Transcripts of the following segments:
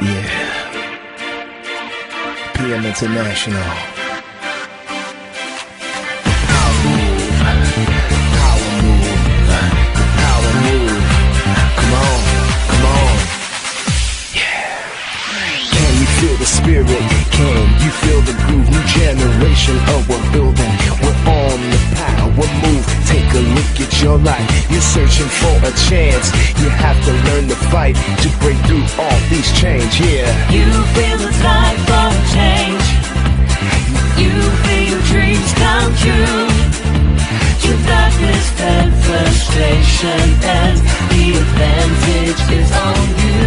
Yeah. PM International. Power move. Power move. Power move. Come on. Come on. Yeah. Can you feel the spirit? Can you feel the groove? New generation of we're building. We're on the power move. Take a look at your life. You're searching for a chance. You have to learn to fight to break through all these chains. Yeah. You feel the tide for change. You feel your dreams come true. Your darkness and frustration, and the advantage is on you.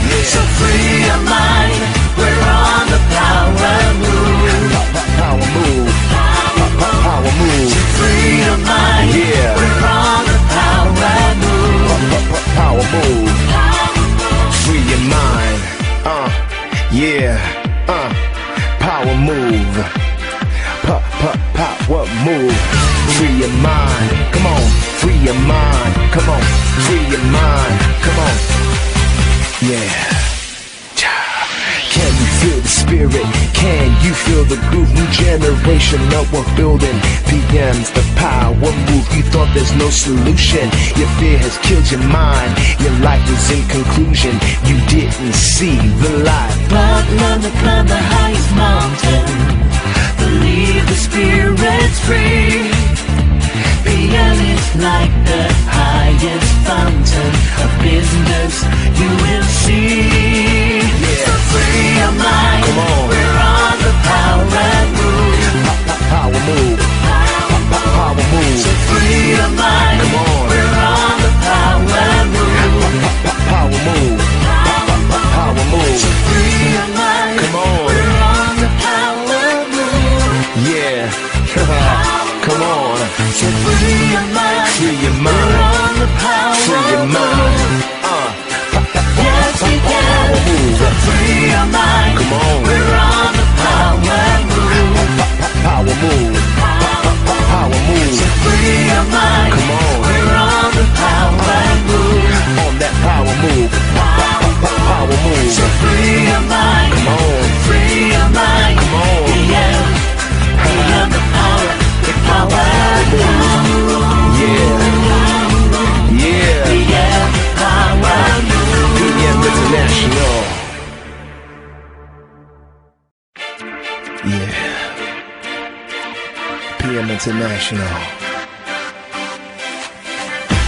Yeah. So free your mind. We're on the power move. Power move. Power move. So free your mind. Yeah. We're on the power move. Power move. Free your mind. Yeah. Power move. Power move. Free your mind. Come on. Free your mind. Come on. Free your mind. Come on. Yeah. Can you feel the spirit? Can you feel the groove? New generation of we're building. PM's the power move. You thought there's no solution. Your fear has killed your mind. Your life is in conclusion. You didn't see the light. But learn to climb the highest mountain. Believe the spirit's free. PM is like the highest fountain of business you will see. Yeah. So free your mind. Come on. We're on the power move. Power move. Power move. So free your mind. Come on. We're on the power move. Power move. Power move. So free your mind. Come on. We're on the power move. Yeah. Come on. So free your mind. Free your We're mind. on the power Free your move. mind. Yes, we can. move. So free your mind. Come on. We're on the power move. Power move. Power move. So free your mind. Come on. We're on the power move. On that power move. Power move. So free your mind. Come on. Free your mind. Come on. PM. PM the power. The power move. Yeah. Yeah. PM power move. PM International. Yeah. PM International.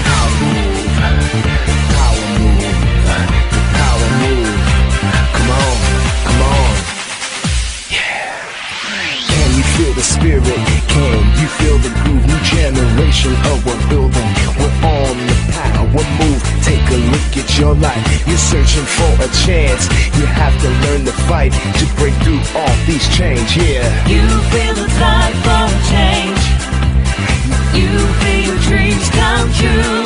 Power move. Power move. Power move. Come on. Come on. Yeah. Can you feel the spirit? Can you feel the groove? New generation of we're building. We're on the power move. Take a look at your life. You're searching for a chance. You have to learn to fight to break through all these chains. Yeah. You feel the tide for change. You feel your dreams come true.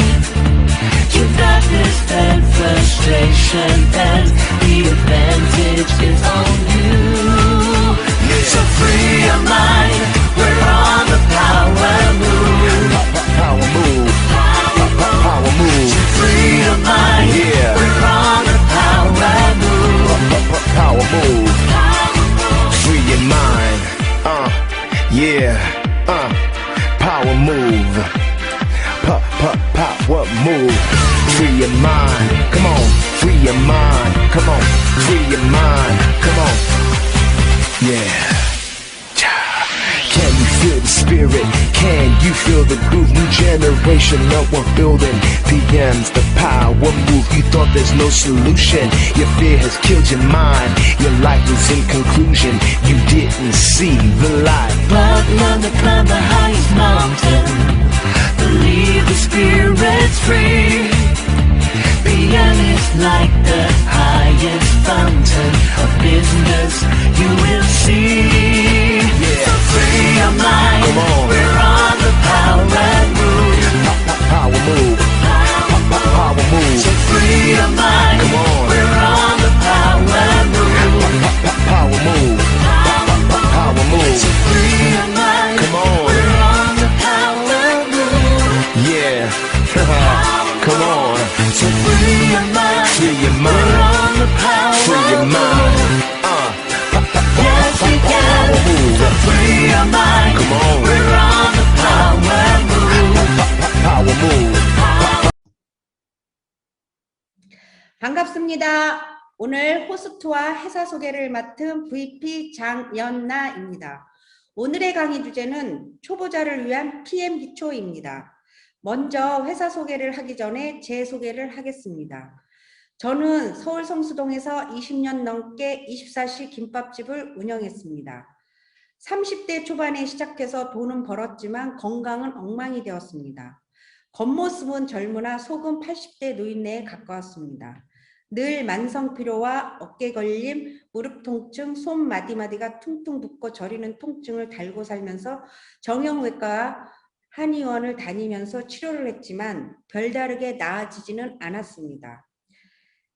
Your darkness and frustration, and the advantage is on you. So free your mind. We're on the power move. Power move. Power move. So free your mind. Yeah. We're on the power move. Power move. Free your mind. Yeah. Power move. Power move. Free your mind. Come on. Free your mind. Come on. Free your mind. Come on. Yeah. Can you feel the spirit? Can you feel the groove? New generation of we're building. PM's the power move. You thought there's no solution. Your fear has killed your mind. Your life is in conclusion. You didn't see the light. But learn to climb the highest mountain. Believe the spirit's free. PM is like the highest fountain of business you will see. Yeah. So free your mind. Come on. We're on the power move. Power move. Power move. So free your mind. Come on. We're on the power move. Power move. Power move. So free your mind. Come on. We're on the power move. Yeah. Come on. So free your mind. Free your mind. We're on the power 반갑습니다. 오늘 호스트와 회사 소개를 맡은 VP 장연나입니다. 오늘의 강의 주제는 초보자를 위한 PM 기초입니다. 먼저 회사 소개를 하기 전에 제 소개를 하겠습니다. 저는 서울 성수동에서 20년 넘게 24시 김밥집을 운영했습니다. 30대 초반에 시작해서 돈은 벌었지만 건강은 엉망이 되었습니다. 겉모습은 젊으나 속은 80대 노인네에 가까웠습니다. 늘 만성 피로와 어깨 걸림, 무릎 통증, 손 마디마디가 퉁퉁 붓고 저리는 통증을 달고 살면서 정형외과 한의원을 다니면서 치료를 했지만 별다르게 나아지지는 않았습니다.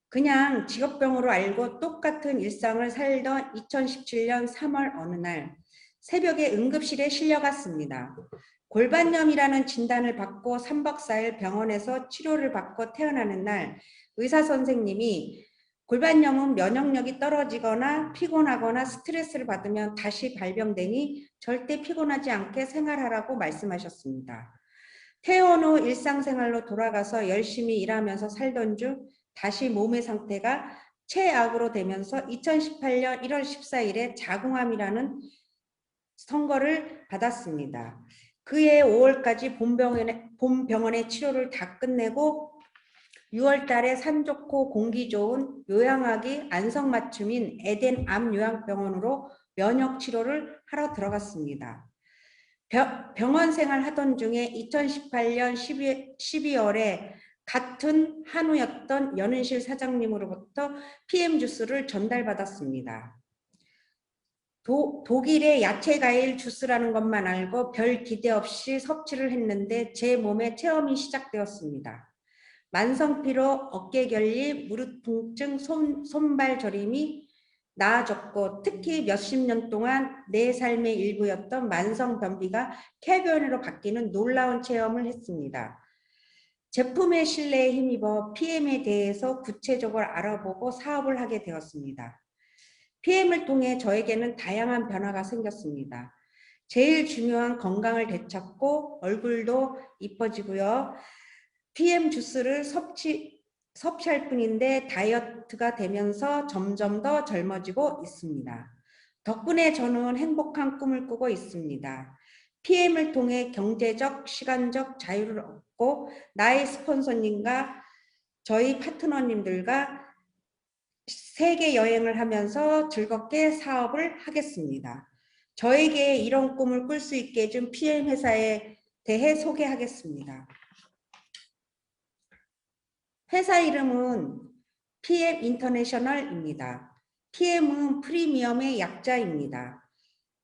그냥 직업병으로 알고 똑같은 일상을 살던 2017년 3월 어느 날 새벽에 응급실에 실려갔습니다. 골반염이라는 진단을 받고 3박 4일 병원에서 치료를 받고 태어나는 날 의사 선생님이 골반염은 면역력이 떨어지거나 피곤하거나 스트레스를 받으면 다시 발병되니 절대 피곤하지 않게 생활하라고 말씀하셨습니다. 퇴원 후 일상생활로 돌아가서 열심히 일하면서 살던 중 다시 몸의 상태가 최악으로 되면서 2018년 1월 14일에 자궁암이라는 선고를 받았습니다. 그해 5월까지 본병원의 치료를 다 끝내고 6월 달에 산 좋고 공기 좋은 요양하기 안성맞춤인 에덴 암요양병원으로 면역 치료를 하러 들어갔습니다. 병원 생활 하던 중에 2018년 12월에 같은 한우였던 연은실 사장님으로부터 PM 주스를 전달받았습니다. 독일의 야채 과일 주스라는 것만 알고 별 기대 없이 섭취를 했는데 제 몸에 체험이 시작되었습니다. 만성 피로, 어깨 결림, 무릎 통증, 손발 저림이 나아졌고 특히 몇십 년 동안 내 삶의 일부였던 만성 변비가 쾌변으로 바뀌는 놀라운 체험을 했습니다. 제품의 신뢰에 힘입어 PM에 대해서 구체적으로 알아보고 사업을 하게 되었습니다. PM을 통해 저에게는 다양한 변화가 생겼습니다. 제일 중요한 건강을 되찾고 얼굴도 이뻐지고요. PM 주스를 섭취할 뿐인데 다이어트가 되면서 점점 더 젊어지고 있습니다. 덕분에 저는 행복한 꿈을 꾸고 있습니다. PM을 통해 경제적, 시간적 자유를 얻고 나의 스폰서님과 저희 파트너님들과 세계 여행을 하면서 즐겁게 사업을 하겠습니다. 저에게 이런 꿈을 꿀 수 있게 해준 PM 회사에 대해 소개하겠습니다. 회사 이름은 PM 인터내셔널입니다. PM은 프리미엄의 약자입니다.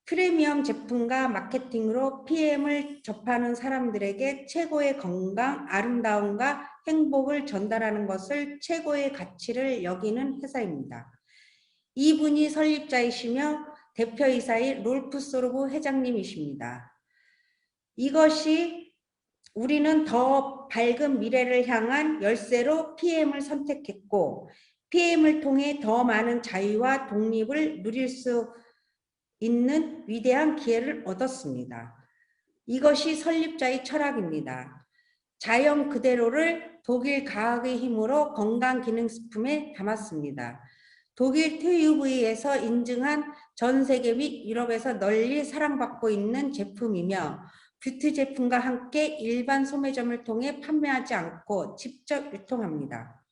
프리미엄 제품과 마케팅으로 PM을 접하는 사람들에게 최고의 건강, 아름다움과 행복을 전달하는 것을 최고의 가치를 여기는 회사입니다. 이분이 설립자이시며 대표이사인 롤프 소르브 회장님이십니다. 이것이 우리는 더 밝은 미래를 향한 열쇠로 PM을 선택했고 PM을 통해 더 많은 자유와 독립을 누릴 수 있는 위대한 기회를 얻었습니다. 이것이 설립자의 철학입니다. 자연 그대로를 독일 과학의 힘으로 건강기능식품에 담았습니다. 독일 TÜV에서 인증한 전 세계 및 유럽에서 널리 사랑받고 있는 제품이며 뷰티 제품과 함께 일반 소매점을 통해 판매하지 않고 직접 유통합니다.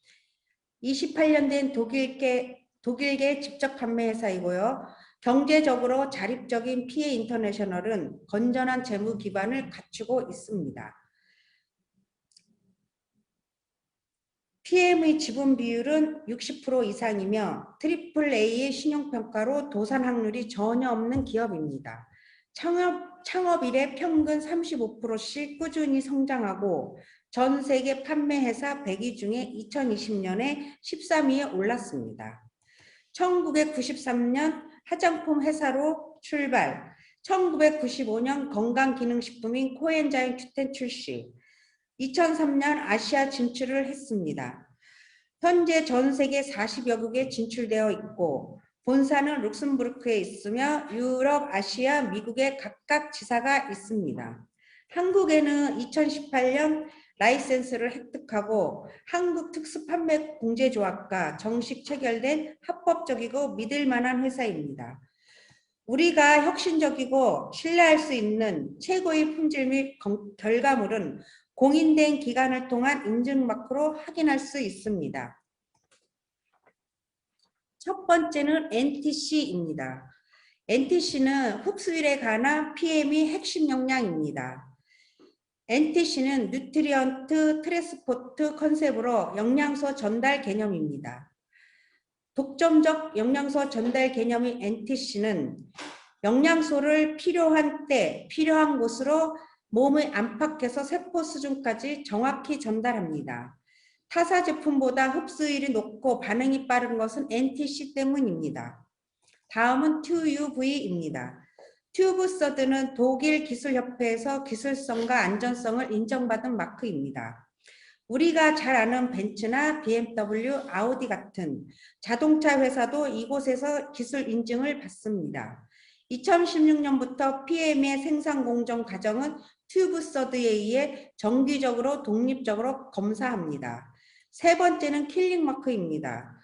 28년 된 독일계 직접 판매 회사이고요. 경제적으로 자립적인 PA 인터내셔널은 건전한 재무 기반을 갖추고 있습니다. PM의 지분 비율은 60% 이상이며 AAA의 신용평가로 도산 확률이 전혀 없는 기업입니다. 창업 이래 평균 35%씩 꾸준히 성장하고 전 세계 판매 회사 100위 중에 2020년에 13위에 올랐습니다. 1993년 화장품 회사로 출발, 1995년 건강기능식품인 코엔자임 Q10 출시, 2003년 아시아 진출을 했습니다. 현재 전 세계 40여 국에 진출되어 있고 본사는 룩셈부르크에 있으며 유럽, 아시아, 미국에 각각 지사가 있습니다. 한국에는 2018년 라이센스를 획득하고 한국특수판매공제조합과 정식 체결된 합법적이고 믿을 만한 회사입니다. 우리가 혁신적이고 신뢰할 수 있는 최고의 품질 및 결과물은 공인된 기관을 통한 인증마크로 확인할 수 있습니다. 첫 번째는 NTC입니다. NTC는 흡수율에 관한 PM의 핵심 역량입니다. NTC는 뉴트리언트 트랜스포트 컨셉으로 영양소 전달 개념입니다. 독점적 영양소 전달 개념의 NTC는 영양소를 필요한 때, 필요한 곳으로 몸에 안팎에서 세포 수준까지 정확히 전달합니다. 타사 제품보다 흡수율이 높고 반응이 빠른 것은 NTC 때문입니다. 다음은 TÜV입니다. 튜브서드는 독일 기술협회에서 기술성과 안전성을 인정받은 마크입니다. 우리가 잘 아는 벤츠나 BMW, 아우디 같은 자동차 회사도 이곳에서 기술 인증을 받습니다. 2016년부터 PM의 생산 공정 과정은 튜브서드에 의해 정기적으로 독립적으로 검사합니다. 세 번째는 킬링 마크입니다.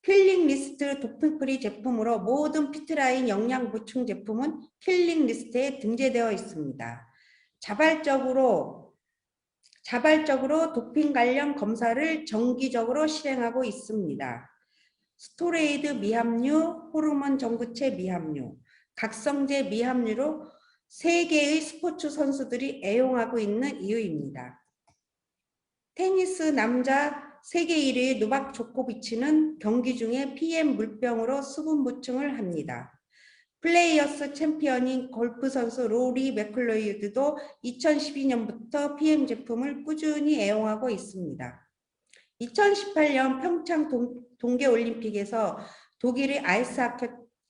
킬링 리스트 도핑프리 제품으로 모든 피트라인 영양 보충 제품은 킬링 리스트에 등재되어 있습니다. 자발적으로 도핑 관련 검사를 정기적으로 실행하고 있습니다. 스토레이드 미함류, 호르몬 전구체 미함류, 각성제 미함류로 세계의 스포츠 선수들이 애용하고 있는 이유입니다. 테니스 남자 세계 1위 노박 조코비치는 경기 중에 PM 물병으로 수분 보충을 합니다. 플레이어스 챔피언인 골프 선수 로리 맥클로이드도 2012년부터 PM 제품을 꾸준히 애용하고 있습니다. 2018년 평창 동계올림픽에서 독일의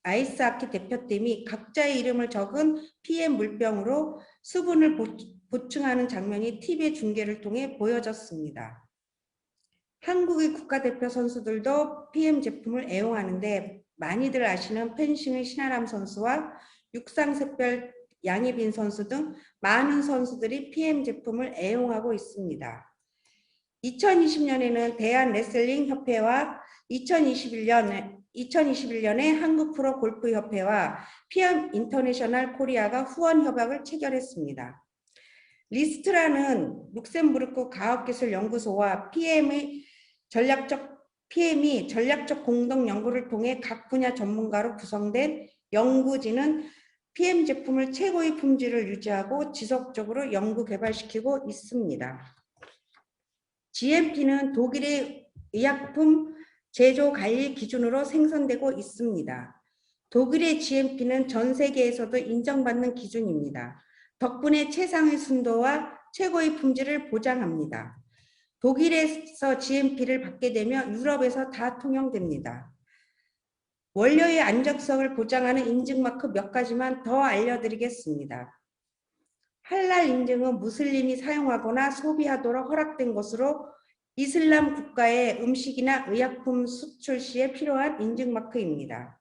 아이스하키 대표팀이 각자의 이름을 적은 PM 물병으로 수분을 보충하는 장면이 TV 중계를 통해 보여졌습니다. 한국의 국가대표 선수들도 PM 제품을 애용하는데 많이들 아시는 펜싱의 신아람 선수와 육상샛별 양희빈 선수 등 많은 선수들이 PM 제품을 애용하고 있습니다. 2020년에는 대한레슬링협회와 2021년에 한국프로골프협회와 PM 인터내셔널 코리아가 후원 협약을 체결했습니다. 리스트라는 룩셈부르크 과학기술연구소와 PM이 전략적 공동 연구를 통해 각 분야 전문가로 구성된 연구진은 PM 제품을 최고의 품질을 유지하고 지속적으로 연구 개발시키고 있습니다. GMP는 독일의 의약품 제조 관리 기준으로 생산되고 있습니다. 독일의 GMP는 전 세계에서도 인정받는 기준입니다. 덕분에 최상의 순도와 최고의 품질을 보장합니다. 독일에서 GMP를 받게 되면 유럽에서 다 통용됩니다. 원료의 안정성을 보장하는 인증마크 몇 가지만 더 알려드리겠습니다. 할랄 인증은 무슬림이 사용하거나 소비하도록 허락된 것으로 이슬람 국가의 음식이나 의약품 수출 시에 필요한 인증마크입니다.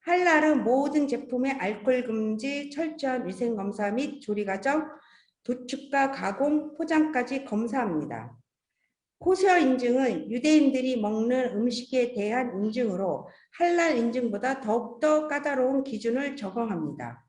할랄은 모든 제품의 알코올 금지, 철저한 위생검사 및 조리과정, 도축과 가공, 포장까지 검사합니다. 코셔 인증은 유대인들이 먹는 음식에 대한 인증으로 할랄 인증보다 더욱더 까다로운 기준을 적용합니다.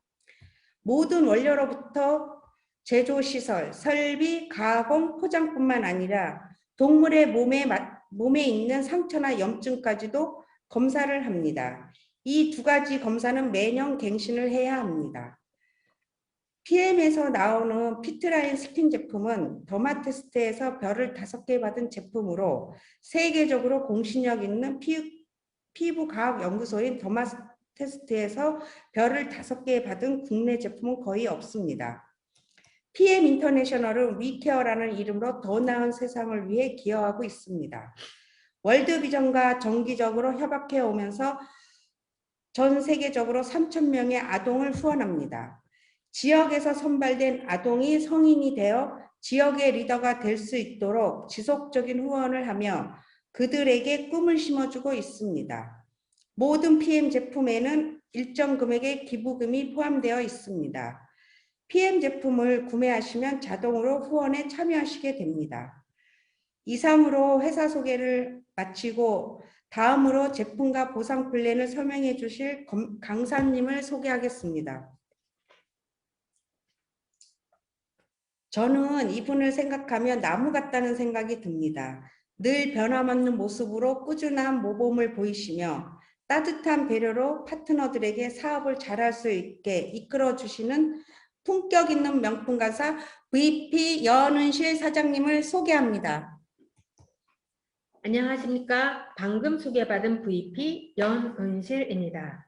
모든 원료로부터 제조시설, 설비, 가공, 포장뿐만 아니라 동물의 몸에 있는 상처나 염증까지도 검사를 합니다. 이 두 가지 검사는 매년 갱신을 해야 합니다. PM에서 나오는 피트라인 스킨 제품은 더마테스트에서 별을 5개 받은 제품으로 세계적으로 공신력 있는 피부과학연구소인 더마테스트에서 별을 5개 받은 국내 제품은 거의 없습니다. PM 인터내셔널은 위케어라는 이름으로 더 나은 세상을 위해 기여하고 있습니다. 월드비전과 정기적으로 협약해 오면서 전 세계적으로 3,000명의 아동을 후원합니다. 지역에서 선발된 아동이 성인이 되어 지역의 리더가 될 수 있도록 지속적인 후원을 하며 그들에게 꿈을 심어주고 있습니다. 모든 PM 제품에는 일정 금액의 기부금이 포함되어 있습니다. PM 제품을 구매하시면 자동으로 후원에 참여하시게 됩니다. 이상으로 회사 소개를 마치고 다음으로 제품과 보상 플랜을 설명해 주실 강사님을 소개하겠습니다. 저는 이분을 생각하면 나무 같다는 생각이 듭니다. 늘 변함없는 모습으로 꾸준한 모범을 보이시며 따뜻한 배려로 파트너들에게 사업을 잘할 수 있게 이끌어 주시는 품격 있는 명품 강사 VP 연은실 사장님을 소개합니다. 안녕하십니까. 방금 소개받은 VP 연은실입니다.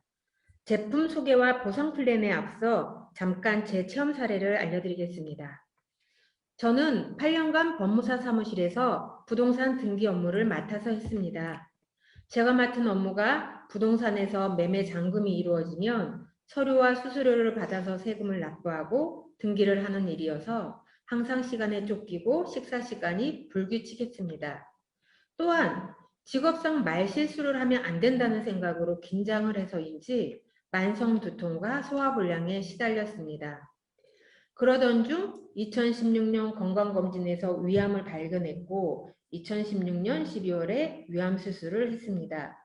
제품 소개와 보상 플랜에 앞서 잠깐 제 체험 사례를 알려드리겠습니다. 저는 8년간 법무사 사무실에서 부동산 등기 업무를 맡아서 했습니다. 제가 맡은 업무가 부동산에서 매매 잔금이 이루어지면 서류와 수수료를 받아서 세금을 납부하고 등기를 하는 일이어서 항상 시간에 쫓기고 식사 시간이 불규칙했습니다. 또한 직업상 말실수를 하면 안 된다는 생각으로 긴장을 해서인지 만성 두통과 소화불량에 시달렸습니다. 그러던 중 2016년 건강검진에서 위암을 발견했고 2016년 12월에 위암 수술을 했습니다.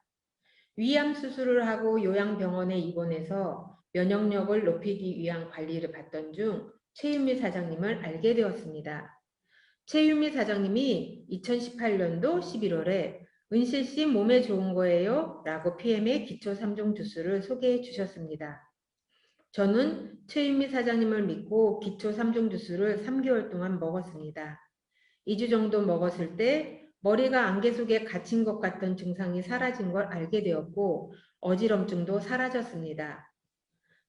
위암 수술을 하고 요양병원에 입원해서 면역력을 높이기 위한 관리를 받던 중 최윤미 사장님을 알게 되었습니다. 최윤미 사장님이 2018년도 11월에 은실 씨 몸에 좋은 거예요 라고 PM의 기초 3종 주스를 소개해 주셨습니다. 저는 최윤미 사장님을 믿고 기초 3종 주스를 3개월 동안 먹었습니다. 2주 정도 먹었을 때 머리가 안개 속에 갇힌 것 같던 증상이 사라진 걸 알게 되었고 어지럼증도 사라졌습니다.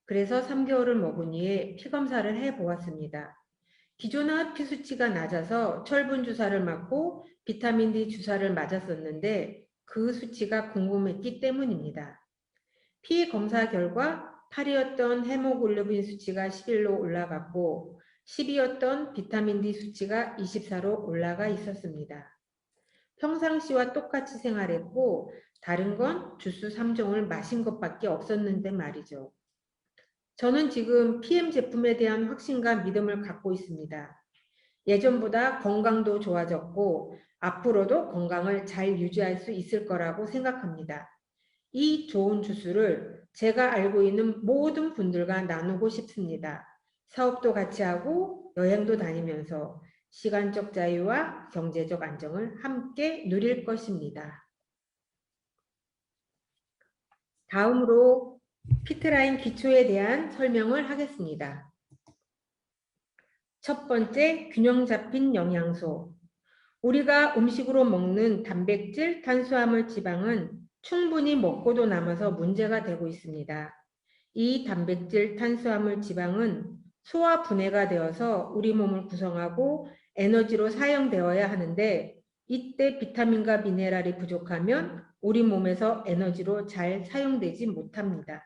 그래서 3개월을 먹은 후에 피검사를 해보았습니다. 기존의 피 수치가 낮아서 철분 주사를 맞고 비타민 D 주사를 맞았었는데 그 수치가 궁금했기 때문입니다. 피 검사 결과 8이었던 헤모글로빈 수치가 11로 올라갔고 12였던 비타민 D 수치가 24로 올라가 있었습니다. 평상시와 똑같이 생활했고 다른 건 주스 3종을 마신 것밖에 없었는데 말이죠. 저는 지금 PM 제품에 대한 확신과 믿음을 갖고 있습니다. 예전보다 건강도 좋아졌고 앞으로도 건강을 잘 유지할 수 있을 거라고 생각합니다. 이 좋은 주스를 제가 알고 있는 모든 분들과 나누고 싶습니다. 사업도 같이 하고 여행도 다니면서 시간적 자유와 경제적 안정을 함께 누릴 것입니다. 다음으로 피트라인 기초에 대한 설명을 하겠습니다. 첫 번째, 균형 잡힌 영양소. 우리가 음식으로 먹는 단백질, 탄수화물, 지방은 충분히 먹고도 남아서 문제가 되고 있습니다. 이 단백질, 탄수화물, 지방은 소화 분해가 되어서 우리 몸을 구성하고 에너지로 사용되어야 하는데 이때 비타민과 미네랄이 부족하면 우리 몸에서 에너지로 잘 사용되지 못합니다.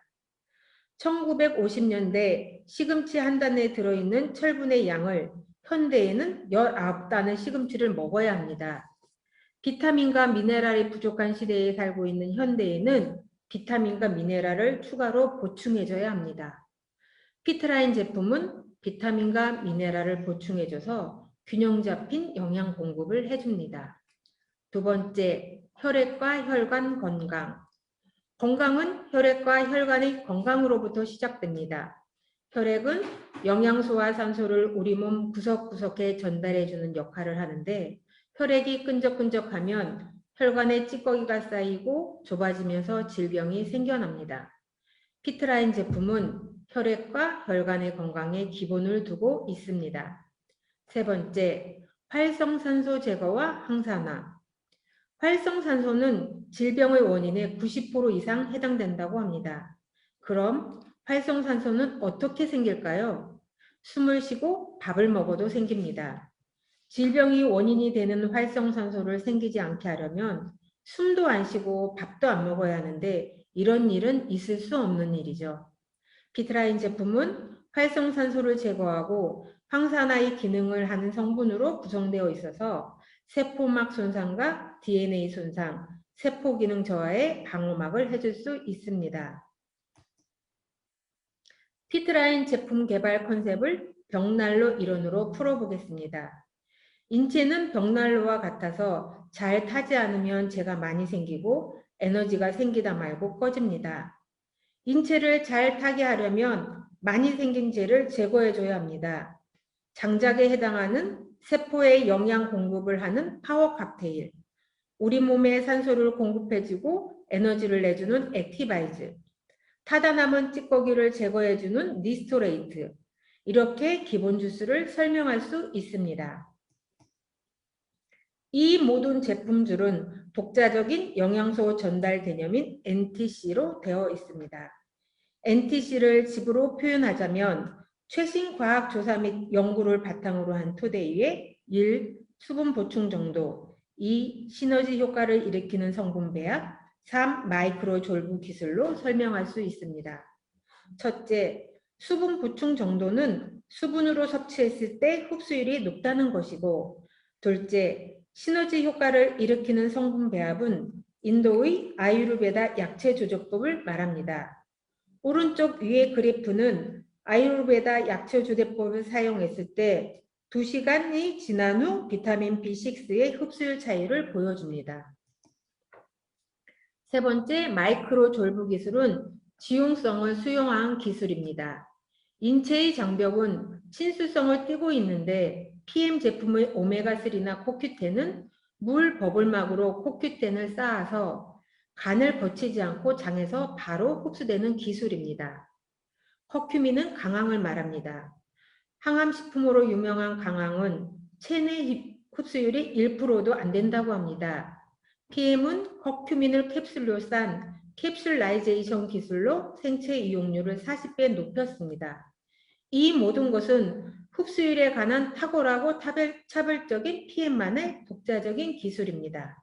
1950년대 시금치 한 단에 들어있는 철분의 양을 현대에는 19단의 시금치를 먹어야 합니다. 비타민과 미네랄이 부족한 시대에 살고 있는 현대에는 비타민과 미네랄을 추가로 보충해줘야 합니다. 피트라인 제품은 비타민과 미네랄을 보충해줘서 균형 잡힌 영양 공급을 해줍니다. 두 번째, 혈액과 혈관 건강. 건강은 혈액과 혈관의 건강으로부터 시작됩니다. 혈액은 영양소와 산소를 우리 몸 구석구석에 전달해주는 역할을 하는데 혈액이 끈적끈적하면 혈관에 찌꺼기가 쌓이고 좁아지면서 질병이 생겨납니다. 피트라인 제품은 혈액과 혈관의 건강에 기본을 두고 있습니다. 세 번째, 활성산소 제거와 항산화. 활성산소는 질병의 원인의 90% 이상 해당된다고 합니다. 그럼 활성산소는 어떻게 생길까요? 숨을 쉬고 밥을 먹어도 생깁니다. 질병이 원인이 되는 활성산소를 생기지 않게 하려면 숨도 안 쉬고 밥도 안 먹어야 하는데 이런 일은 있을 수 없는 일이죠. 피트라인 제품은 활성산소를 제거하고 항산화의 기능을 하는 성분으로 구성되어 있어서 세포막 손상과 DNA 손상, 세포 기능 저하에 방어막을 해줄 수 있습니다. 피트라인 제품 개발 컨셉을 벽난로 이론으로 풀어보겠습니다. 인체는 벽난로와 같아서 잘 타지 않으면 재가 많이 생기고 에너지가 생기다 말고 꺼집니다. 인체를 잘 타게 하려면 많이 생긴 재를 제거해줘야 합니다. 장작에 해당하는 세포에 영양 공급을 하는 파워 칵테일, 우리 몸에 산소를 공급해주고 에너지를 내주는 액티바이즈, 타다 남은 찌꺼기를 제거해주는 리스토레이트, 이렇게 기본 주스를 설명할 수 있습니다. 이 모든 제품줄은 독자적인 영양소 전달 개념인 NTC로 되어 있습니다. NTC를 집으로 표현하자면 최신 과학 조사 및 연구를 바탕으로 한 토대 위에 1. 수분 보충 정도, 2. 시너지 효과를 일으키는 성분 배합, 3. 마이크로 졸부 기술로 설명할 수 있습니다. 첫째, 수분 보충 정도는 수분으로 섭취했을 때 흡수율이 높다는 것이고, 둘째, 시너지 효과를 일으키는 성분 배합은 인도의 아유르베다 약체 조절법을 말합니다. 오른쪽 위의 그래프는 아유르베다 약체 조절법을 사용했을 때 2시간이 지난 후 비타민 B6의 흡수율 차이를 보여줍니다. 세 번째, 마이크로 졸부 기술은 지용성을 수용한 기술입니다. 인체의 장벽은 친수성을 띠고 있는데 PM 제품의 오메가3나 코큐텐은 물 버블막으로 코큐텐을 쌓아서 간을 거치지 않고 장에서 바로 흡수되는 기술입니다. 커큐민은 강황을 말합니다. 항암식품으로 유명한 강황은 체내 흡수율이 1%도 안 된다고 합니다. PM은 커큐민을 캡슐로 싼 캡슐라이제이션 기술로 생체 이용률을 40배 높였습니다. 이 모든 것은 흡수율에 관한 탁월하고 차별적인 PM만의 독자적인 기술입니다.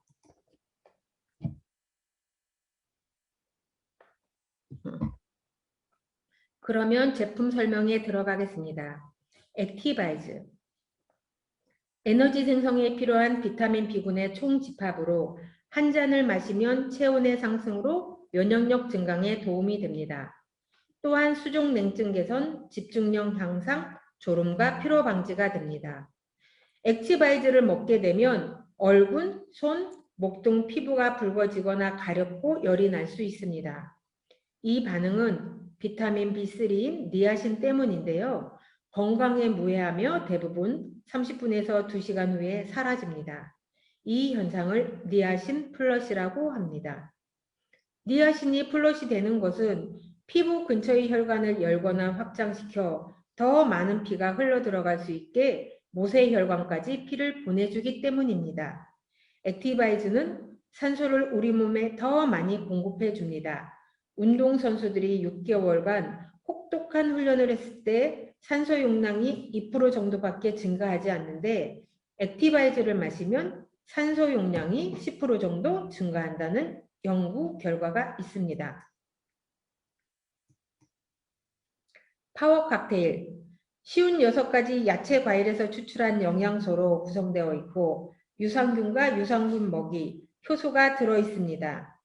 그러면 제품 설명에 들어가겠습니다. 액티바이즈. 에너지 생성에 필요한 비타민 B군의 총 집합으로 한 잔을 마시면 체온의 상승으로 면역력 증강에 도움이 됩니다. 또한 수족 냉증 개선, 집중력 향상, 졸음과 피로 방지가 됩니다. 액티바이즈를 먹게 되면 얼굴, 손, 목 등 피부가 붉어지거나 가렵고 열이 날 수 있습니다. 이 반응은 비타민 B3인 니아신 때문인데요. 건강에 무해하며 대부분 30분에서 2시간 후에 사라집니다. 이 현상을 니아신 플러시라고 합니다. 니아신이 플러시 되는 것은 피부 근처의 혈관을 열거나 확장시켜 더 많은 피가 흘러 들어갈 수 있게 모세혈관까지 피를 보내주기 때문입니다. 액티바이즈는 산소를 우리 몸에 더 많이 공급해 줍니다. 운동선수들이 6개월간 혹독한 훈련을 했을 때 산소 용량이 2% 정도밖에 증가하지 않는데 액티바이즈를 마시면 산소 용량이 10% 정도 증가한다는 연구 결과가 있습니다. 파워 칵테일. 쉬운 6가지 야채 과일에서 추출한 영양소로 구성되어 있고 유산균과 유산균 먹이, 효소가 들어 있습니다.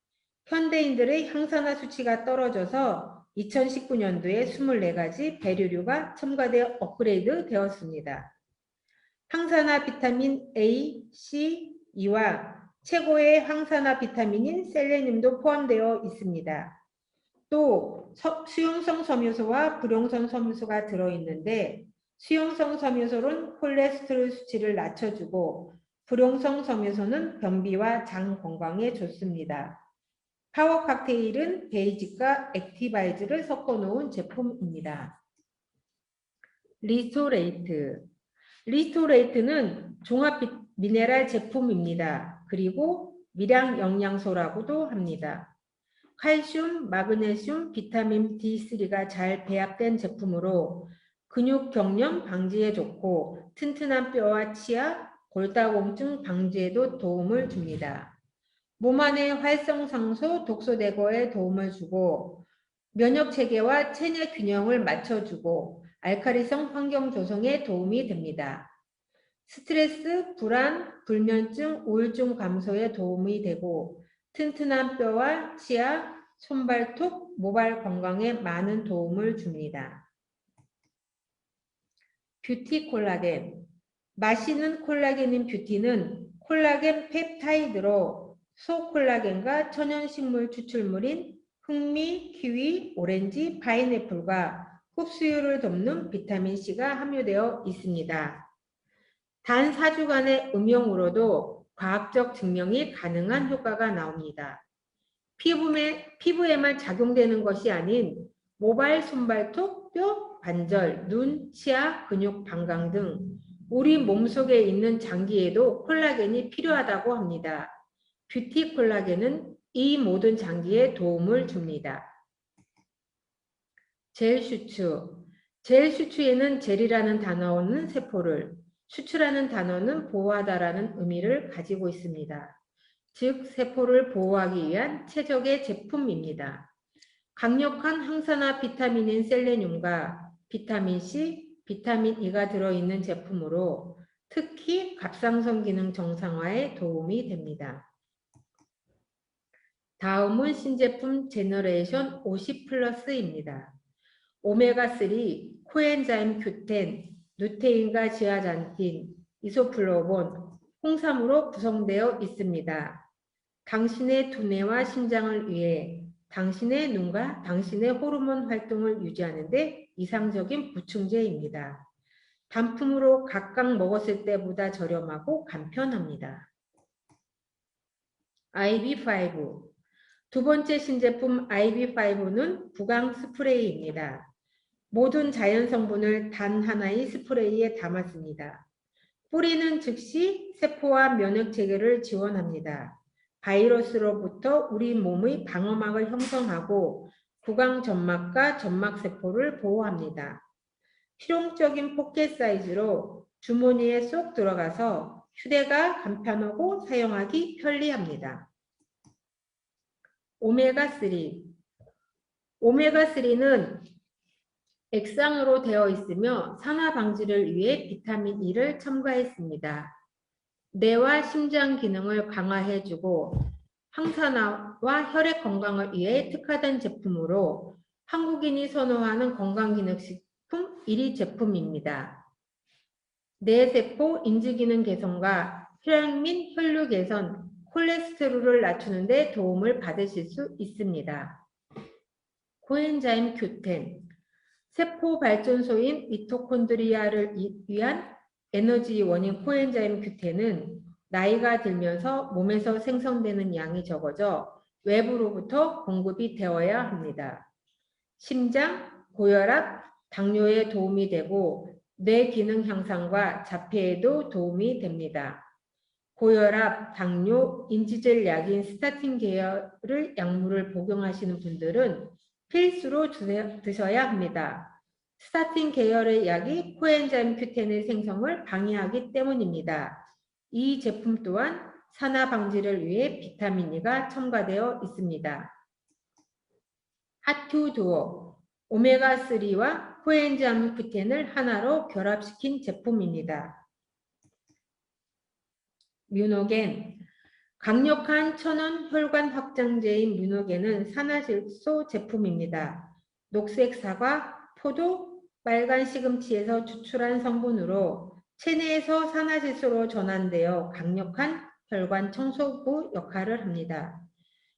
현대인들의 항산화 수치가 떨어져서 2019년도에 24가지 배류류가 첨가되어 업그레이드 되었습니다. 항산화 비타민 A, C, E와 최고의 항산화 비타민인 셀레늄도 포함되어 있습니다. 또 수용성 섬유소와 불용성 섬유소가 들어있는데 수용성 섬유소는 콜레스테롤 수치를 낮춰주고 불용성 섬유소는 변비와 장 건강에 좋습니다. 파워 칵테일은 베이직과 액티바이즈를 섞어 놓은 제품입니다. 리스토레이트. 리스토레이트는 종합 미네랄 제품입니다. 그리고 미량 영양소라고도 합니다. 칼슘, 마그네슘, 비타민 D3가 잘 배합된 제품으로 근육 경련 방지에 좋고 튼튼한 뼈와 치아, 골다공증 방지에도 도움을 줍니다. 몸 안의 활성산소 독소 제거에 도움을 주고 면역 체계와 체내 균형을 맞춰주고 알칼리성 환경 조성에 도움이 됩니다. 스트레스, 불안, 불면증, 우울증 감소에 도움이 되고 튼튼한 뼈와 치아, 손발톱, 모발 건강에 많은 도움을 줍니다. 뷰티 콜라겐. 마시는 콜라겐인 뷰티는 콜라겐 펩타이드로 소콜라겐과 천연식물 추출물인 흑미, 키위, 오렌지, 파인애플과 흡수율을 돕는 비타민C가 함유되어 있습니다. 단 4주간의 음용으로도 과학적 증명이 가능한 효과가 나옵니다. 피부에만 작용되는 것이 아닌 모발, 손발톱, 뼈, 관절, 눈, 치아, 근육, 방광 등 우리 몸속에 있는 장기에도 콜라겐이 필요하다고 합니다. 뷰티 콜라겐은 이 모든 장기에 도움을 줍니다. 젤 슈추. 젤 슈추에는 젤이라는 단어는 세포를, 슈추라는 단어는 보호하다라는 의미를 가지고 있습니다. 즉, 세포를 보호하기 위한 최적의 제품입니다. 강력한 항산화 비타민인 셀레늄과 비타민C, 비타민 E가 들어있는 제품으로 특히 갑상선 기능 정상화에 도움이 됩니다. 다음은 신제품 제너레이션 50플러스입니다. 오메가3, 코엔자임 Q10, 루테인과 지아잔틴, 이소플로본, 홍삼으로 구성되어 있습니다. 당신의 두뇌와 심장을 위해 당신의 눈과 당신의 호르몬 활동을 유지하는 데 이상적인 보충제입니다. 단품으로 각각 먹었을 때보다 저렴하고 간편합니다. IB5. 두 번째 신제품 IB5는 구강 스프레이입니다. 모든 자연 성분을 단 하나의 스프레이에 담았습니다. 뿌리는 즉시 세포와 면역 체계를 지원합니다. 바이러스로부터 우리 몸의 방어막을 형성하고 구강 점막과 점막세포를 보호합니다. 실용적인 포켓 사이즈로 주머니에 쏙 들어가서 휴대가 간편하고 사용하기 편리합니다. 오메가3. 오메가3는 액상으로 되어 있으며 산화 방지를 위해 비타민 E를 첨가했습니다. 뇌와 심장 기능을 강화해주고 항산화와 혈액 건강을 위해 특화된 제품으로 한국인이 선호하는 건강기능식품 1위 제품입니다. 뇌세포 인지기능 개선과 혈액 및 혈류 개선, 콜레스테롤을 낮추는 데 도움을 받으실 수 있습니다. 코엔자임 Q10. 세포 발전소인 미토콘드리아를 위한 에너지 원인 코엔자임 Q10은 나이가 들면서 몸에서 생성되는 양이 적어져 외부로부터 공급이 되어야 합니다. 심장, 고혈압, 당뇨에 도움이 되고 뇌 기능 향상과 자폐에도 도움이 됩니다. 고혈압, 당뇨, 인지젤 약인 스타틴 계열의 약물을 복용하시는 분들은 필수로 드셔야 합니다. 스타틴 계열의 약이 코엔자임 Q10의 생성을 방해하기 때문입니다. 이 제품 또한 산화 방지를 위해 비타민 E가 첨가되어 있습니다. 하투 두오. 오메가3와 코엔자임 Q10을 하나로 결합시킨 제품입니다. 뮤노겐. 강력한 천연 혈관 확장제인 뮤노겐은 산화질소 제품입니다. 녹색 사과, 포도, 빨간 시금치에서 추출한 성분으로 체내에서 산화질소로 전환되어 강력한 혈관 청소부 역할을 합니다.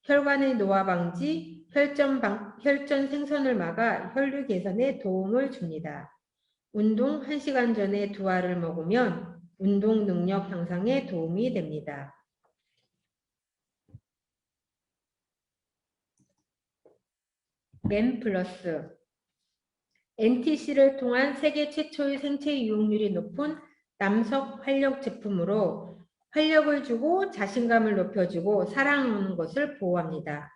혈관의 노화 방지, 혈전 생선을 막아 혈류 개선에 도움을 줍니다. 운동 1시간 전에 2알을 먹으면 운동 능력 향상에 도움이 됩니다. 맨플러스. NTC를 통한 세계 최초의 생체 유용률이 높은 남석 활력 제품으로 활력을 주고 자신감을 높여주고 사랑하는 것을 보호합니다.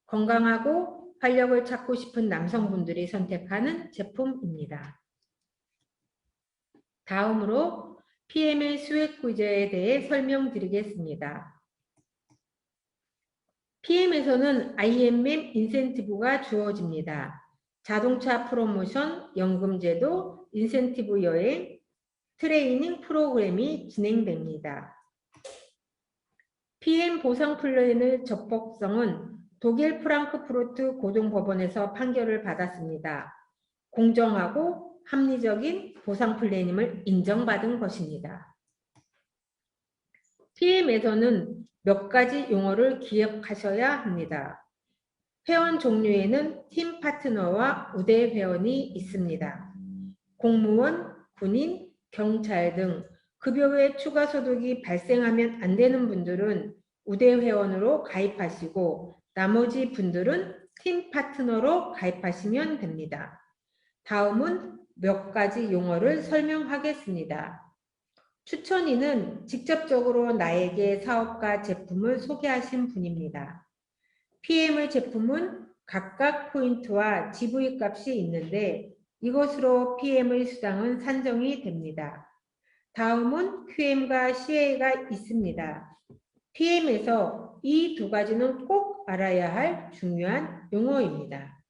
건강하고 활력을 찾고 싶은 남성분들이 선택하는 제품입니다. 다음으로 PMA 수액 구제에 대해 설명드리겠습니다. PM에서는 IMM 인센티브가 주어집니다. 자동차 프로모션, 연금제도, 인센티브 여행, 트레이닝 프로그램이 진행됩니다. PM 보상 플랜의 적법성은 독일 프랑크푸르트 고등법원에서 판결을 받았습니다. 공정하고 합리적인 보상 플랜임을 인정받은 것입니다. PM에서는 몇 가지 용어를 기억하셔야 합니다. 회원 종류에는 팀 파트너와 우대 회원이 있습니다. 공무원, 군인, 경찰 등 급여 외 추가 소득이 발생하면 안 되는 분들은 우대 회원으로 가입하시고 나머지 분들은 팀 파트너로 가입하시면 됩니다. 다음은 몇 가지 용어를 설명하겠습니다. 추천인은 직접적으로 나에게 사업과 제품을 소개하신 분입니다. PM의 제품은 각각 포인트와 GV 값이 있는데 이것으로 PM의 수당은 산정이 됩니다. 다음은 QM과 CA가 있습니다. PM에서 이 두 가지는 꼭 알아야 할 중요한 용어입니다.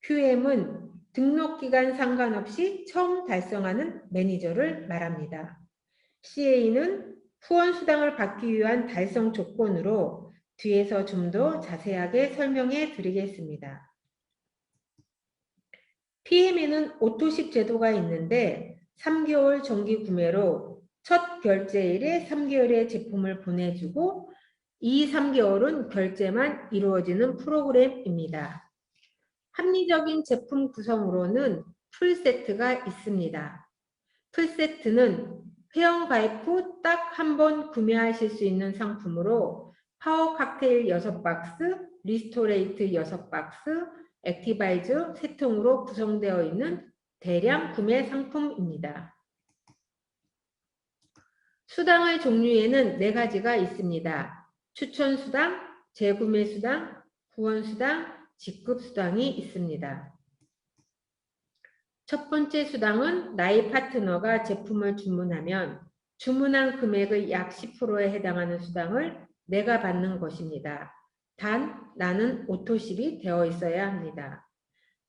QM은 등록기간 상관없이 처음 달성하는 매니저를 말합니다. CA는 후원수당을 받기 위한 달성 조건으로 뒤에서 좀 더 자세하게 설명해 드리겠습니다. PM에는 오토십 제도가 있는데 3개월 정기 구매로 첫 결제일에 3개월의 제품을 보내주고 이 3개월은 결제만 이루어지는 프로그램입니다. 합리적인 제품 구성으로는 풀세트가 있습니다. 풀세트는 회원 가입 후 딱 한 번 구매하실 수 있는 상품으로 파워 칵테일 6박스, 리스토레이트 6박스, 액티바이즈 3통으로 구성되어 있는 대량 구매 상품입니다. 수당의 종류에는 4가지가 있습니다. 추천수당, 재구매수당, 후원수당, 직급수당이 있습니다. 첫 번째 수당은 나의 파트너가 제품을 주문하면 주문한 금액의 약 10%에 해당하는 수당을 내가 받는 것입니다. 단 나는 오토십이 되어 있어야 합니다.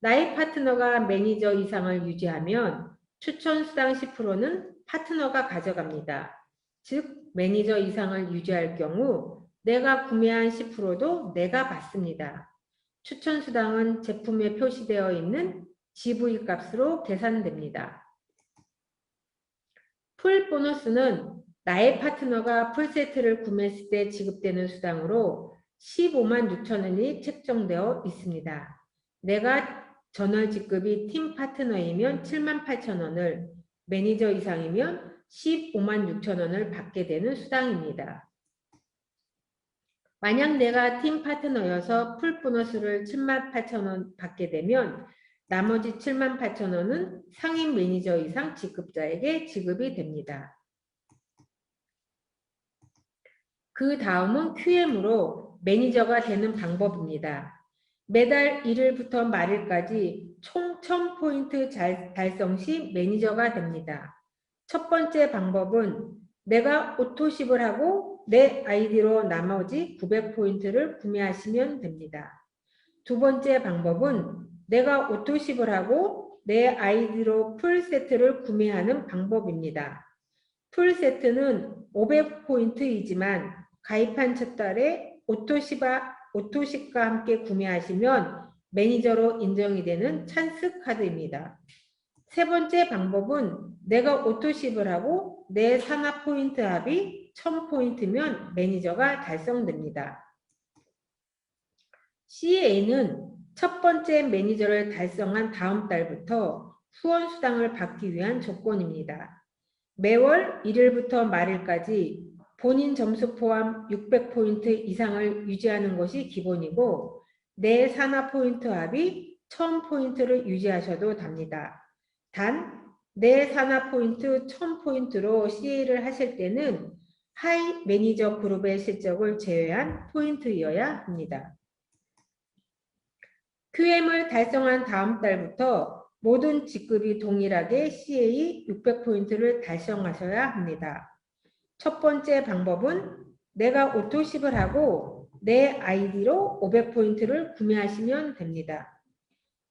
나의 파트너가 매니저 이상을 유지하면 추천 수당 10%는 파트너가 가져갑니다. 즉 매니저 이상을 유지할 경우 내가 구매한 10%도 내가 받습니다. 추천 수당은 제품에 표시되어 있는 GV 값으로 계산됩니다. 풀 보너스는 나의 파트너가 풀세트를 구매했을 때 지급되는 수당으로 15만 6천 원이 책정되어 있습니다. 내가 전월 직급이 팀 파트너이면 7만 8천 원을, 매니저 이상이면 15만 6천 원을 받게 되는 수당입니다. 만약 내가 팀 파트너여서 풀 보너스를 7만 8천 원 받게 되면 나머지 7만 8천 원은 상임 매니저 이상 직급자에게 지급이 됩니다. 그 다음은 QM으로 매니저가 되는 방법입니다. 매달 1일부터 말일까지 총 1000포인트 달성 시 매니저가 됩니다. 첫 번째 방법은 내가 오토십을 하고 내 아이디로 나머지 900포인트를 구매하시면 됩니다. 두 번째 방법은 내가 오토십을 하고 내 아이디로 풀세트를 구매하는 방법입니다. 풀세트는 500포인트이지만 가입한 첫 달에 오토십과 함께 구매하시면 매니저로 인정이 되는 찬스 카드입니다. 세 번째 방법은 내가 오토십을 하고 내 산하 포인트 합이 1000포인트면 매니저가 달성됩니다. CA는 첫 번째 매니저를 달성한 다음 달부터 후원수당을 받기 위한 조건입니다. 매월 1일부터 말일까지 본인 점수 포함 600포인트 이상을 유지하는 것이 기본이고 내 산하 포인트 합이 1000포인트를 유지하셔도 됩니다. 단, 내 산하 포인트 1000포인트로 CA를 하실 때는 하이 매니저 그룹의 실적을 제외한 포인트여야 합니다. QM을 달성한 다음 달부터 모든 직급이 동일하게 CA 600포인트를 달성하셔야 합니다. 첫 번째 방법은 내가 오토십을 하고 내 아이디로 500포인트를 구매하시면 됩니다.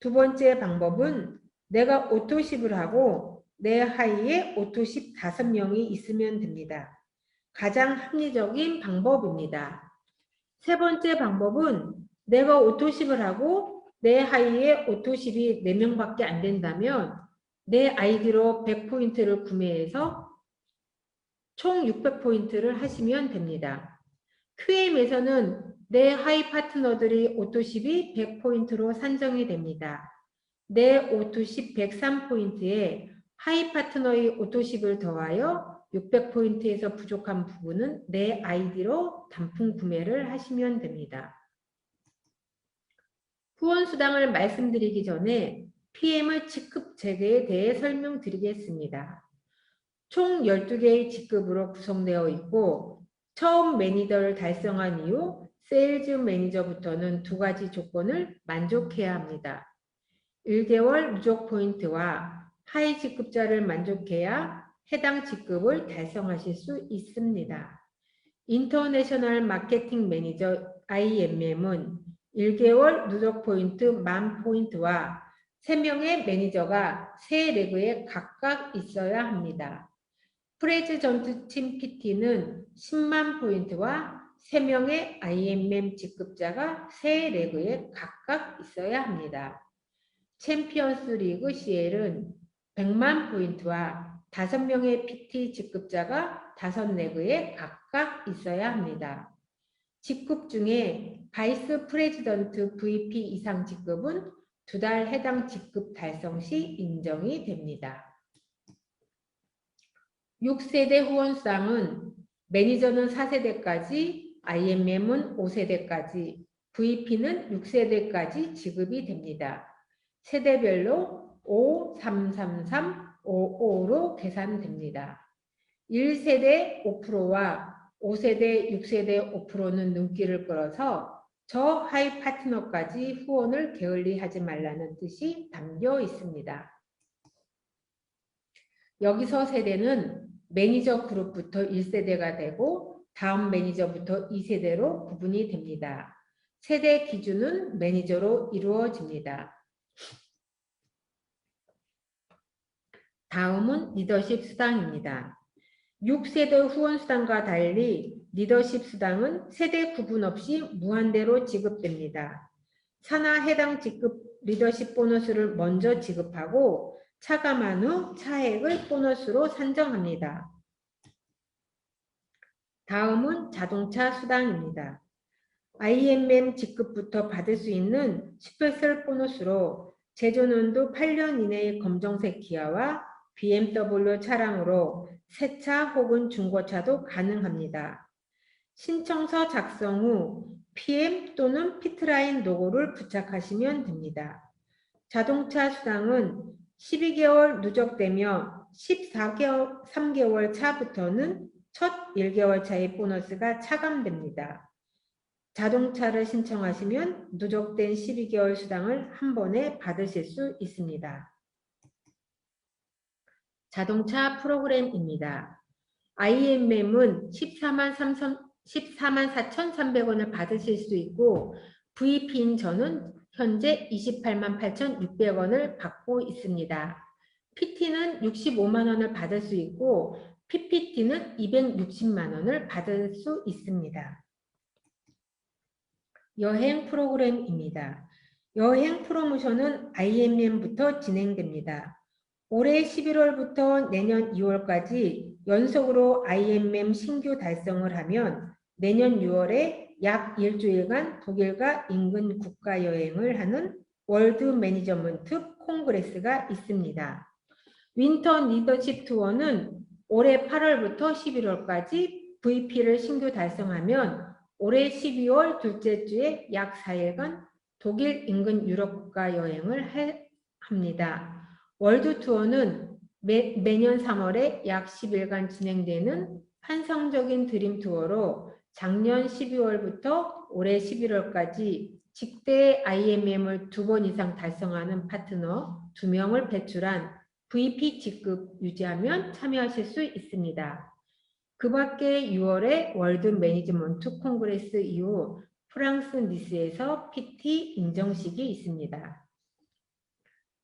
두 번째 방법은 내가 오토십을 하고 내 하이에 오토십 5명이 있으면 됩니다. 가장 합리적인 방법입니다. 세 번째 방법은 내가 오토십을 하고 내 하이에 오토십이 4명밖에 안 된다면 내 아이디로 100포인트를 구매해서 총 600포인트를 하시면 됩니다. QM에서는 내 하이 파트너들이 오토십이 100포인트로 산정이 됩니다. 내 오토십 103포인트에 하이 파트너의 오토십을 더하여 600포인트에서 부족한 부분은 내 아이디로 단품 구매를 하시면 됩니다. 후원수당을 말씀드리기 전에 PM의 직급 체계에 대해 설명드리겠습니다. 총 12개의 직급으로 구성되어 있고 처음 매니저를 달성한 이후 세일즈 매니저부터는 2가지 조건을 만족해야 합니다. 1개월 누적 포인트와 하이 직급자를 만족해야 해당 직급을 달성하실 수 있습니다. 인터내셔널 마케팅 매니저 IMM은 1개월 누적 포인트 10,000포인트와 3명의 매니저가 3레그에 각각 있어야 합니다. 프레지던트 팀 PT는 10만 포인트와 3명의 IMM 직급자가 3레그에 각각 있어야 합니다. 챔피언스 리그 CL은 100만 포인트와 5명의 PT 직급자가 5레그에 각각 있어야 합니다. 직급 중에 바이스 프레지던트 VP 이상 직급은 2달 해당 직급 달성 시 인정이 됩니다. 6세대 후원수당은 매니저는 4세대까지, IMM은 5세대까지, VP는 6세대까지 지급이 됩니다. 세대별로 5, 3, 3, 3, 5, 5로 계산됩니다. 1세대 5%와 5세대, 6세대 5%는 눈길을 끌어서 저 하이 파트너까지 후원을 게을리하지 말라는 뜻이 담겨 있습니다. 여기서 세대는 매니저 그룹부터 1세대가 되고 다음 매니저부터 2세대로 구분이 됩니다. 세대 기준은 매니저로 이루어집니다. 다음은 리더십 수당입니다. 6세대 후원 수당과 달리 리더십 수당은 세대 구분 없이 무한대로 지급됩니다. 차나 해당 직급 리더십 보너스를 먼저 지급하고 차감한 후 차액을 보너스로 산정합니다. 다음은 자동차 수당입니다. IMM 직급부터 받을 수 있는 스페셜 보너스로 제조년도 8년 이내의 검정색 기아와 BMW 차량으로 새차 혹은 중고차도 가능합니다. 신청서 작성 후 PM 또는 피트라인 로고를 부착하시면 됩니다. 자동차 수당은 12개월 누적되며 3개월 차부터는 첫 1개월 차의 보너스가 차감됩니다. 자동차를 신청하시면 누적된 12개월 수당을 한 번에 받으실 수 있습니다. 자동차 프로그램입니다. IMM은 14만 4,300원을 받으실 수 있고 VP인 저는 현재 28만 8,600원을 받고 있습니다. PT는 65만 원을 받을 수 있고 PPT는 260만 원을 받을 수 있습니다. 여행 프로그램입니다. 여행 프로모션은 IMM부터 진행됩니다. 올해 11월부터 내년 2월까지 연속으로 IMM 신규 달성을 하면 내년 6월에 약 일주일간 독일과 인근 국가 여행을 하는 월드 매니저먼트 콩그레스가 있습니다. 윈터 리더십 투어는 올해 8월부터 11월까지 VP를 신규 달성하면 올해 12월 둘째 주에 약 4일간 독일 인근 유럽 국가 여행을 합니다. 월드 투어는 매년 3월에 약 10일간 진행되는 환상적인 드림 투어로 작년 12월부터 올해 11월까지 직대 IMM을 2번 이상 달성하는 파트너 2명을 배출한 VP 직급 유지하면 참여하실 수 있습니다. 그 밖에 6월에 월드 매니지먼트 콩그레스 이후 프랑스 니스에서 PT 인정식이 있습니다.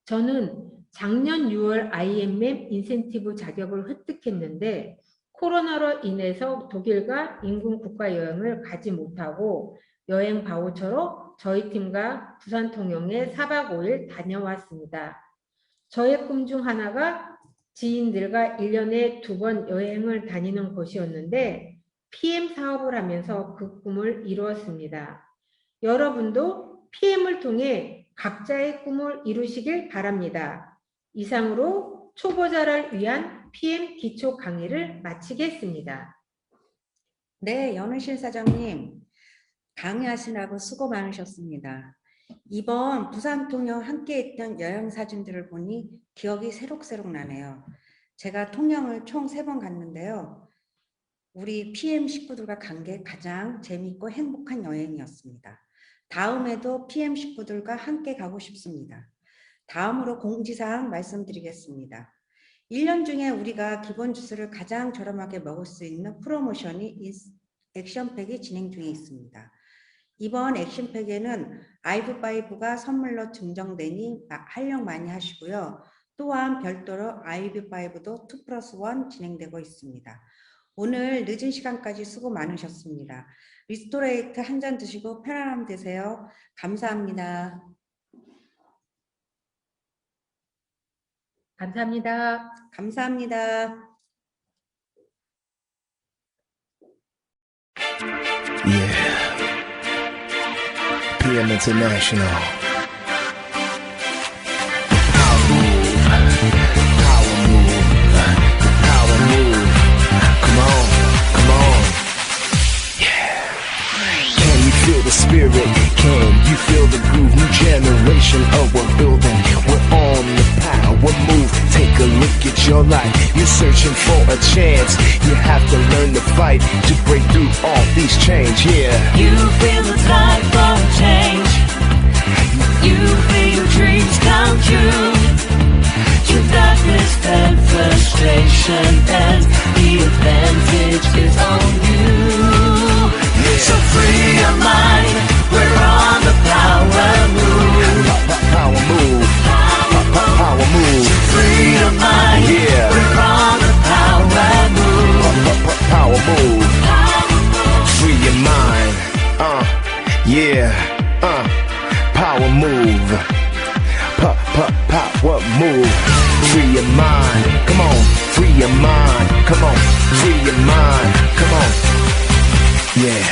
저는 작년 6월 IMM 인센티브 자격을 획득했는데 코로나로 인해서 독일과 인근 국가 여행을 가지 못하고 여행 바우처로 저희 팀과 부산 통영에 4박 5일 다녀왔습니다. 저의 꿈 중 하나가 지인들과 1년에 2번 여행을 다니는 것이었는데 PM 사업을 하면서 그 꿈을 이루었습니다. 여러분도 PM을 통해 각자의 꿈을 이루시길 바랍니다. 이상으로 초보자를 위한 PM 기초 강의를 마치겠습니다. 네, 연은실 사장님 강의하시느라고 수고 많으셨습니다. 이번 부산 통영 함께 했던 여행 사진들을 보니 기억이 새록새록 나네요. 제가 통영을 총 3번 갔는데요. 우리 PM 식구들과 간 게 가장 재밌고 행복한 여행이었습니다. 다음에도 PM 식구들과 함께 가고 싶습니다. 다음으로 공지사항 말씀드리겠습니다. 1년 중에 우리가 기본 주스를 가장 저렴하게 먹을 수 있는 프로모션이 액션팩이 진행 중에 있습니다. 이번 액션팩에는 아이브5가 선물로 증정되니 활용 많이 하시고요. 또한 별도로 아이브5도 2+1 진행되고 있습니다. 오늘 늦은 시간까지 수고 많으셨습니다. 리스토레이트 한 잔 드시고 편안함 되세요. 감사합니다. 감사합니다. 감사합니다. Yeah. PM International. Power move. Power move. Come on. Come on. Yeah. Can you feel the spirit? Can you feel the groove? New generation of we're building. We're on the power move. Take a look at your life. You're searching for a chance. You have to learn to fight to break through all these chains. Yeah. You feel the tide for change. You feel your dreams come true. Your darkness and frustration, and the advantage is on you. So free your mind. We're on the power move. Power move. Power move. So free your mind. Yeah. We're on the power move. Power move. Free your mind. Yeah. Power move. Power move. Free your mind. Come on. Free your mind. Come on. Free your mind. Come on. Yeah.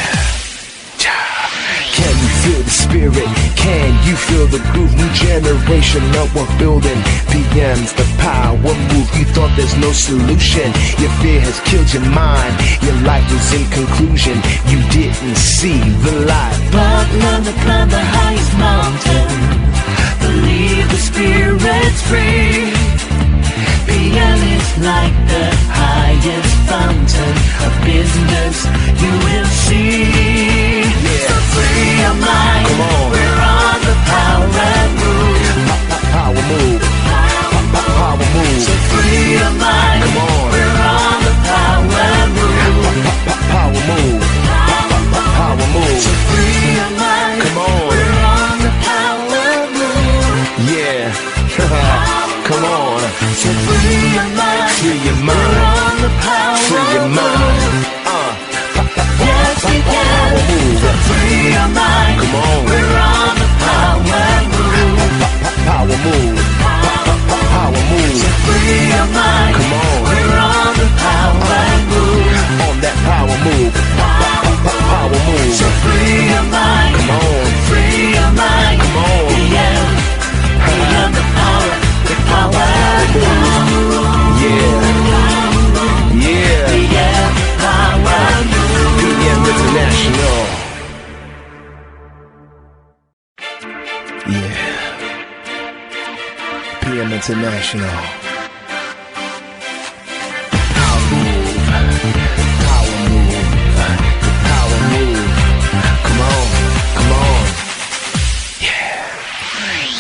Can you feel the spirit? Can you feel the groove? New generation of we're building. PM's the power move. You thought there's no solution. Your fear has killed your mind. Your life was in conclusion. You didn't see the light. But learn to climb the highest mountain. Believe the spirit's free. PM is like the highest fountain of business you will see. So free your mind. Come on. We're on the power move. Power move. Power move. So free your mind. Come on. We're on the power move. Power move. Power move. So free your mind. Come on. We're on the power move. Yeah. Come on. So free your mind. Free your We're mind. on the power Free your move. mind. Yes, we can. move. So free your mind. Come on. We're on the power move. Power move. Power move. So free your mind. Come on. We're on the power move. On that power move. Power move. So free your mind. Come on. Free your mind. Come on. Yeah. Beyond the power. The power move. Yeah. Yeah. Yeah. Power move. PM International. Yeah. PM International. Power move. Power move. Power move. Come on. Come on. Yeah.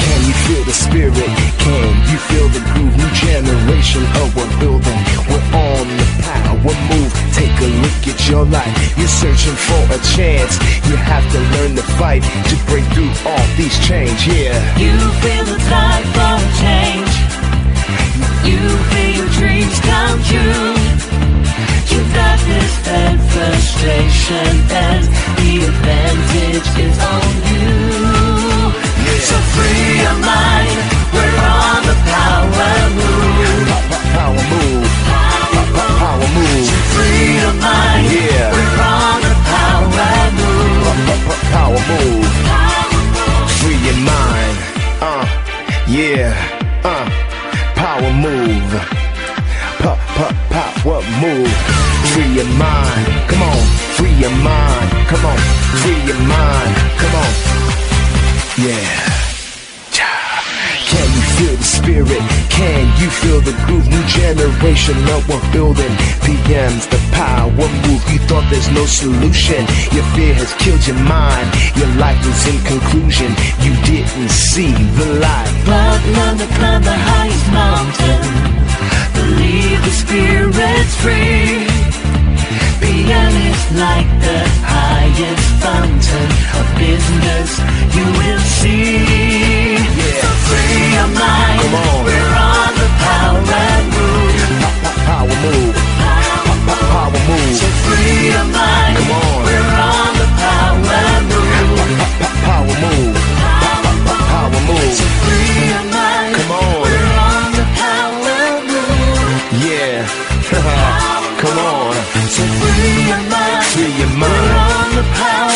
Can you feel the spirit? Can you feel the groove? New generation of we're building. We're on the power move. Take a look at your life. You're searching for a chance. You have to learn to fight to break through all these chains. Yeah. You feel the tide for change. You feel your dreams come true. Your darkness and frustration, and the advantage is on you. So free your mind. We're on the power Yeah, power move. Power move. Free your mind, come on. Free your mind, come on. Free your mind, come on. Yeah. Can you feel the spirit? Can you feel the groove? New generation, love we're building. PM's the power move. You thought there's no solution. Your fear has killed your mind. Your life is in conclusion. You didn't see the light. But learn to climb the highest mountain. Believe the spirit's free. PM is like the highest fountain of business you will see. Yeah. So free your mind. Come on. We're on the power move. Power move. Power move. So free your mind. Come on. We're on the power move. Power move. Power move. So free your mind. Come on. We're on the power move. Yeah. Come on. So free your mind. Free your We're mind. on the power